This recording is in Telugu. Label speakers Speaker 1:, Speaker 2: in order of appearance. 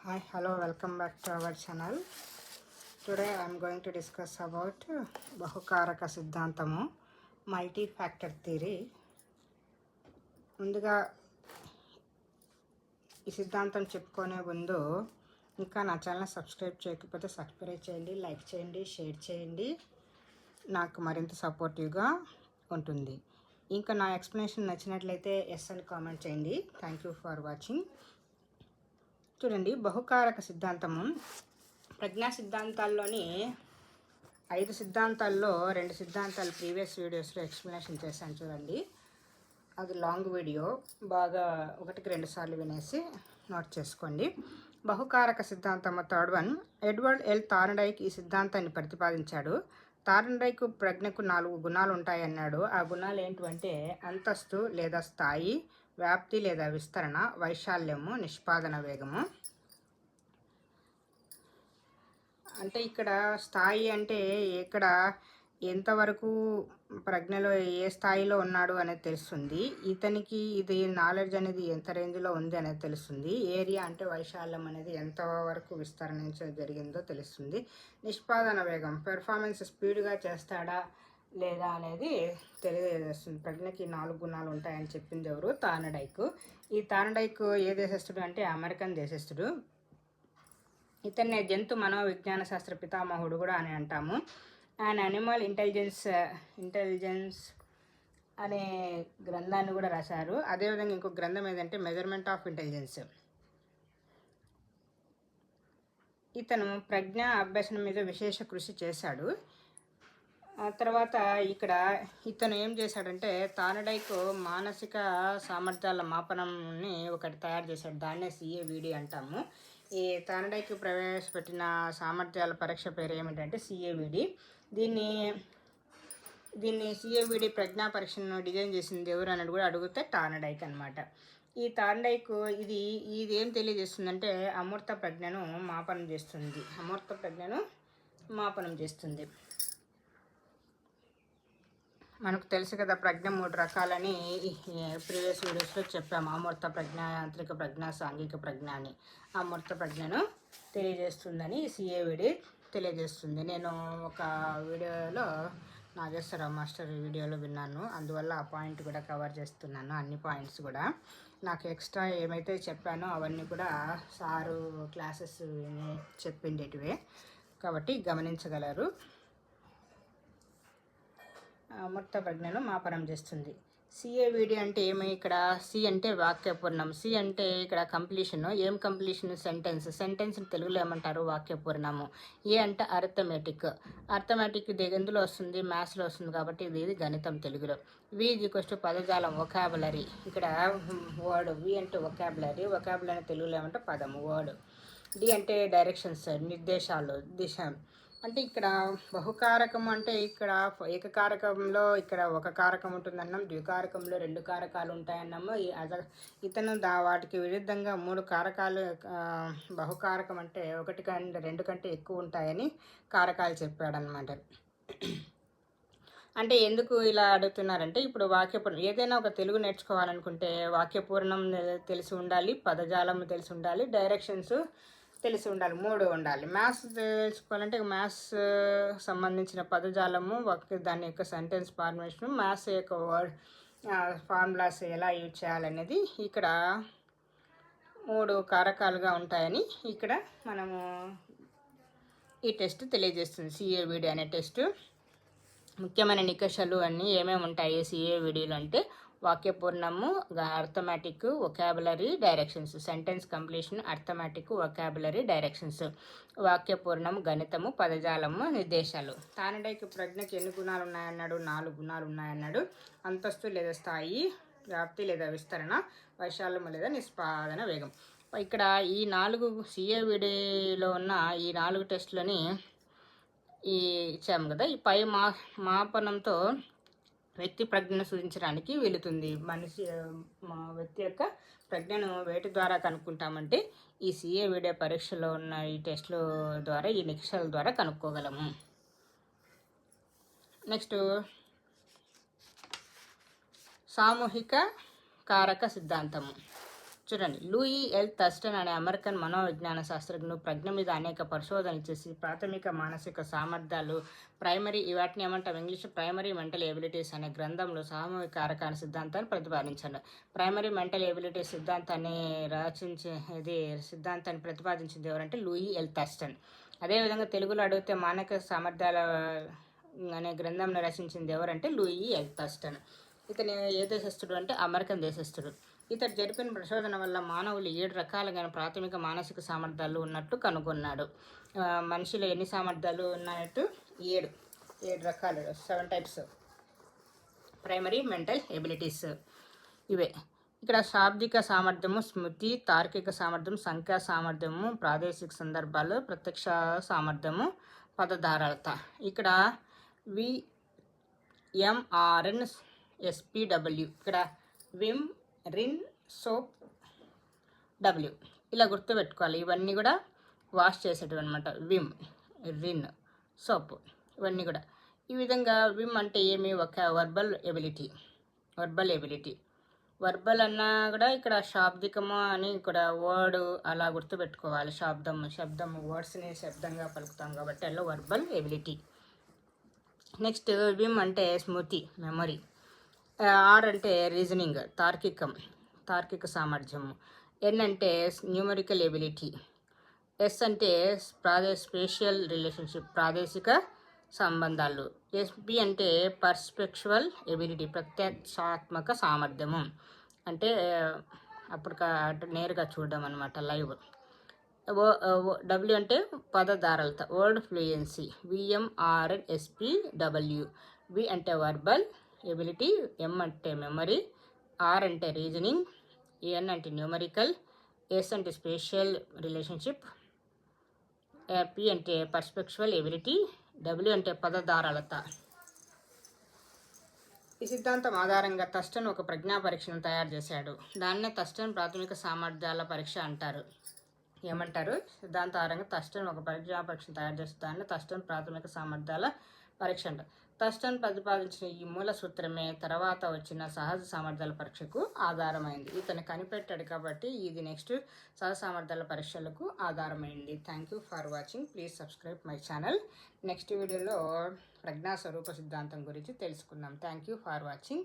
Speaker 1: Hi, hello, welcome back to our channel. Today I am going to discuss about బహుకారక సిద్ధాంతము మల్టీ ఫ్యాక్టర్ థియరీ. ముందుగా ఈ సిద్ధాంతం చెప్పుకునే ముందు ఇంకా నా ఛానల్ సబ్స్క్రైబ్ చేయకపోతే సబ్స్క్రైబ్ చేయండి, లైక్ చేయండి, షేర్ చేయండి. నాకు మరింత సపోర్టివ్గా ఉంటుంది. ఇంకా నా ఎక్స్ప్లెనేషన్ నచ్చినట్లయితే ఎస్ అని కామెంట్ చేయండి. Thank you for watching. చూడండి, బహుకారక సిద్ధాంతము ప్రజ్ఞా సిద్ధాంతాల్లోని 5 సిద్ధాంతాల్లో 2 సిద్ధాంతాలు ప్రీవియస్ వీడియోస్లో ఎక్స్ప్లెనేషన్ చేశాను. చూడండి, అది లాంగ్ వీడియో, బాగా 1-2 సార్లు వినేసి నోట్ చేసుకోండి. బహుకారక సిద్ధాంతం third one. Edward L Thorndike ఈ సిద్ధాంతాన్ని ప్రతిపాదించాడు. థార్న్డైక్ ప్రజ్ఞకు 4 గుణాలు ఉంటాయన్నాడు. ఆ గుణాలు ఏంటంటే అంతస్తు లేదా స్థాయి, వ్యాప్తి లేదా విస్తరణ, వైశాల్యము, నిష్పాదన వేగము. అంటే ఇక్కడ స్థాయి అంటే ఇక్కడ ఎంతవరకు ప్రజ్ఞలో ఏ స్థాయిలో ఉన్నాడు అనేది తెలుస్తుంది. ఇతనికి ఇది నాలెడ్జ్ అనేది ఎంత రేంజ్లో ఉంది అనేది తెలుస్తుంది. ఏరియా అంటే వైశాల్యం అనేది ఎంతవరకు విస్తరించ జరిగిందో తెలుస్తుంది. నిష్పాదన వేగం, పెర్ఫార్మెన్స్ స్పీడ్గా చేస్తాడా లేదా అనేది తెలియజేస్తుంది. ప్రజ్ఞకి 4 గుణాలు ఉంటాయని చెప్పింది ఎవరు? థార్న్డైక్. ఈ థార్న్డైక్ ఏ దేశస్థుడు అంటే అమెరికన్ దేశస్థుడు. ఇతన్నే జంతు మనోవిజ్ఞాన శాస్త్ర పితామహుడు కూడా అని అంటాము. అండ్ అనిమల్ ఇంటెలిజెన్స్ అనే గ్రంథాన్ని కూడా రాశారు. అదేవిధంగా ఇంకొక గ్రంథం ఏదంటే మెజర్మెంట్ ఆఫ్ ఇంటెలిజెన్స్. ఇతను ప్రజ్ఞా అభ్యసనం మీద విశేష కృషి చేశాడు. తర్వాత ఇక్కడ ఇతను ఏం చేశాడంటే థార్న్డైక్ మానసిక సామర్థ్యాల మాపనంని ఒకటి తయారు చేశాడు. దాన్నే CAVD అంటాము. ఈ థార్న్డైక్ ప్రవేశపెట్టిన సామర్థ్యాల పరీక్ష పేరు ఏమిటంటే CAVD. దీన్ని CAVD ప్రజ్ఞా పరీక్షను డిజైన్ చేసింది ఎవరు అనేది కూడా అడిగితే థార్న్డైక్ అనమాట. ఈ థార్న్డైక్ ఇది ఏం తెలియజేస్తుందంటే అమూర్త ప్రజ్ఞను మాపనం చేస్తుంది. మనకు తెలుసు కదా, ప్రజ్ఞ 3 రకాలని ప్రీవియస్ వీడియోస్లో చెప్పాము. అమూర్త ప్రజ్ఞ, యాంత్రిక ప్రజ్ఞ, సాంఘిక ప్రజ్ఞ అని. అమూర్త ప్రజ్ఞను తెలియజేస్తుందని CAVD తెలియజేస్తుంది. నేను ఒక వీడియోలో నాగేశ్వరరావు మాస్టర్ వీడియోలో విన్నాను, అందువల్ల ఆ పాయింట్ కూడా కవర్ చేస్తున్నాను. అన్ని పాయింట్స్ కూడా నాకు ఎక్స్ట్రా ఏమైతే చెప్పానో అవన్నీ కూడా సారు క్లాసెస్ చెప్పిండేటివే కాబట్టి గమనించగలరు. అమూర్త ప్రజ్ఞను మాపనం చేస్తుంది. CAVD అంటే ఏమి? ఇక్కడ C అంటే వాక్యపూర్ణం, C అంటే ఇక్కడ కంప్లీషన్. ఏం కంప్లీషన్? సెంటెన్స్ తెలుగులో ఏమంటారు? వాక్యపూర్ణము. ఏ అంటే అర్థమెటిక్ ఎందులో వస్తుంది? మ్యాథ్స్లో వస్తుంది కాబట్టి ఇది గణితం తెలుగులో. V = పదజాలం, వొకాబులరీ. ఇక్కడ వర్డ్. V అంటే వొకాబులరీ తెలుగులో ఏమంటే పదము, వర్డ్. D అంటే డైరెక్షన్స్, నిర్దేశాలు, దిశ. అంటే ఇక్కడ బహుకారకం అంటే ఇక్కడ ఏకకారకంలో ఇక్కడ ఒక కారకం ఉంటుందన్నాం, ద్వికారకంలో 2 కారకాలు ఉంటాయన్నాము. ఇతను వాటికి విరుద్ధంగా 3 కారకాలు, బహుకారకం అంటే 1 కంటే 2 కంటే ఎక్కువ ఉంటాయని కారకాలు చెప్పాడనమాట. అంటే ఎందుకు ఇలా అడుగుతున్నారంటే ఇప్పుడు వాక్యపూర్ణం ఏదైనా ఒక తెలుగు నేర్చుకోవాలనుకుంటే వాక్యపూర్ణం తెలిసి ఉండాలి, పదజాలం తెలిసి ఉండాలి, డైరెక్షన్స్ తెలిసి ఉండాలి, 3 ఉండాలి. మ్యాథ్స్ తెలుసుకోవాలంటే మ్యాథ్స్ సంబంధించిన పదజాలము, దాని యొక్క సెంటెన్స్ ఫార్మేషన్, మ్యాథ్స్ యొక్క వర్డ్ ఫార్ములాస్ ఎలా యూజ్ చేయాలనేది ఇక్కడ 3 కారకాలుగా ఉంటాయని ఇక్కడ మనము ఈ టెస్ట్ తెలియజేస్తుంది. CAVD అనే టెస్ట్ ముఖ్యమైన నికషాలు అన్నీ ఏమేమి ఉంటాయి CAVDలో అంటే వాక్యపూర్ణము, arithmetic, vocabulary, directions. Sentence completion, arithmetic, vocabulary, directions. వాక్యపూర్ణము, గణితము, పదజాలము, నిర్దేశాలు. థార్న్డైక్ ప్రజ్ఞకి ఎన్ని గుణాలు ఉన్నాయన్నాడు? 4 గుణాలు ఉన్నాయన్నాడు. అంతస్తు లేదా స్థాయి, వ్యాప్తి లేదా విస్తరణ, వైశాల్యము లేదా నిష్పాదన వేగం. ఇక్కడ ఈ 4 CAVDలో ఉన్న ఈ 4 టెస్టులని ఇచ్చాము కదా. ఈ పై మాపనంతో వ్యక్తి ప్రజ్ఞను సూచించడానికి వెళుతుంది. వ్యక్తి యొక్క ప్రజ్ఞను వేటి ద్వారా కనుక్కుంటామంటే ఈ CAVD పరీక్షలో ఉన్న ఈ టెస్టుల ద్వారా, ఈ నికషాల ద్వారా కనుక్కోగలము. నెక్స్ట్ సామూహిక కారక సిద్ధాంతము. చూడండి, లూయి ఎల్ థర్స్టన్ అనే అమెరికన్ మనోవిజ్ఞాన శాస్త్రజ్ఞుడు ప్రజ్ఞ మీద అనేక పరిశోధనలు చేసి ప్రాథమిక మానసిక సామర్థ్యాలు ప్రైమరీ వాటిని ఏమంటాం ఇంగ్లీష్ ప్రైమరీ మెంటల్ ఎబిలిటీస్ అనే గ్రంథంలో సామూహిక కారకాల సిద్ధాంతాన్ని ప్రతిపాదించాడు. ప్రైమరీ మెంటల్ ఎబిలిటీస్ సిద్ధాంతాన్ని సిద్ధాంతాన్ని ప్రతిపాదించింది ఎవరంటే లూయి ఎల్ థర్స్టన్. అదేవిధంగా తెలుగులో అడిగితే మానసిక సామర్థ్యాల అనే గ్రంథంను రచించింది ఎవరంటే లూయి ఎల్ థర్స్టన్. ఇతను ఏ దేశస్థుడు అంటే అమెరికన్ దేశస్థుడు. ఇతడు జరిపిన పరిశోధన వల్ల మానవులు 7 రకాలుగా ప్రాథమిక మానసిక సామర్థ్యాలు ఉన్నట్లు కనుగొన్నాడు. మనిషిలో ఎన్ని సామర్థ్యాలు ఉన్నట్టు 7 రకాలు, 7 టైప్స్ ప్రైమరీ మెంటల్ ఎబిలిటీస్ ఇవే. ఇక్కడ శాబ్దిక సామర్థ్యము, స్మృతి, తార్కిక సామర్థ్యం, సంఖ్యా సామర్థ్యము, ప్రాదేశిక సందర్భాలు, ప్రత్యక్ష సామర్థ్యము, పదధారలత. ఇక్కడ VMRNSPW, ఇక్కడ విమ్, రిన్, సోప్, డబ్ల్యూ ఇలా గుర్తుపెట్టుకోవాలి. ఇవన్నీ కూడా వాష్ చేసేటివి అనమాట. విమ్, రిన్, సోప్ ఇవన్నీ కూడా. ఈ విధంగా విమ్ అంటే ఏమి, ఒక వర్బల్ ఎబిలిటీ. వర్బల్ అన్నా కూడా ఇక్కడ శాబ్దికము అని ఇక్కడ వర్డ్ అలా గుర్తుపెట్టుకోవాలి. శబ్దము వర్డ్స్ని శబ్దంగా పలుకుతాం కాబట్టి అలా వర్బల్ ఎబిలిటీ. నెక్స్ట్ విమ్ అంటే స్మృతి, మెమరీ. ఆర్ అంటే రీజనింగ్, తార్కిక సామర్థ్యము. ఎన్ అంటే న్యూమరికల్ ఎబిలిటీ. ఎస్ అంటే స్పేషియల్ రిలేషన్షిప్, ప్రాదేశిక సంబంధాలు. ఎస్పి అంటే పర్స్పెక్చువల్ ఎబిలిటీ, ప్రత్యక్షాత్మక సామర్థ్యము. అంటే అప్పుడు నేరుగా చూడడం అనమాట, లైవ్. డబ్ల్యూ అంటే పదధారలత, వర్డ్ ఫ్లూయెన్సీ. VMRNSPW. వి అంటే వర్బల్ ఎబిలిటీ, ఎం అంటే మెమరీ, ఆర్ అంటే రీజనింగ్, ఎన్ అంటే న్యూమరికల్, ఎస్ అంటే స్పేషియల్ రిలేషన్షిప్, పి అంటే పర్స్పెక్చువల్ ఎబిలిటీ, డబ్ల్యూ అంటే పదధారలత. ఈ సిద్ధాంతం ఆధారంగా థర్స్టన్ ఒక ప్రజ్ఞా పరీక్షను తయారు చేశాడు. దాన్నే థర్స్టన్ ప్రాథమిక సామర్థ్యాల పరీక్ష అంటారు. ఏమంటారు? సిద్ధాంత ఆధారంగా థర్స్టన్ ఒక ప్రజ్ఞా పరీక్షను తయారు చేస్తే దాన్ని థర్స్టన్ ప్రాథమిక సామర్థ్యాల పరీక్ష అంటారు. థర్స్టన్ ప్రతిపాదించిన ఈ మూల సూత్రమే తర్వాత వచ్చిన సహజ సామర్థ్యాల పరీక్షకు ఆధారమైంది. ఇతను కనిపెట్టాడు కాబట్టి ఇది నెక్స్ట్ సహజ సామర్థ్యాల పరీక్షలకు ఆధారమైంది. Thank you for watching. Please subscribe my channel. Next వీడియోలో ప్రజ్ఞా స్వరూప సిద్ధాంతం గురించి తెలుసుకుందాం. Thank you for watching.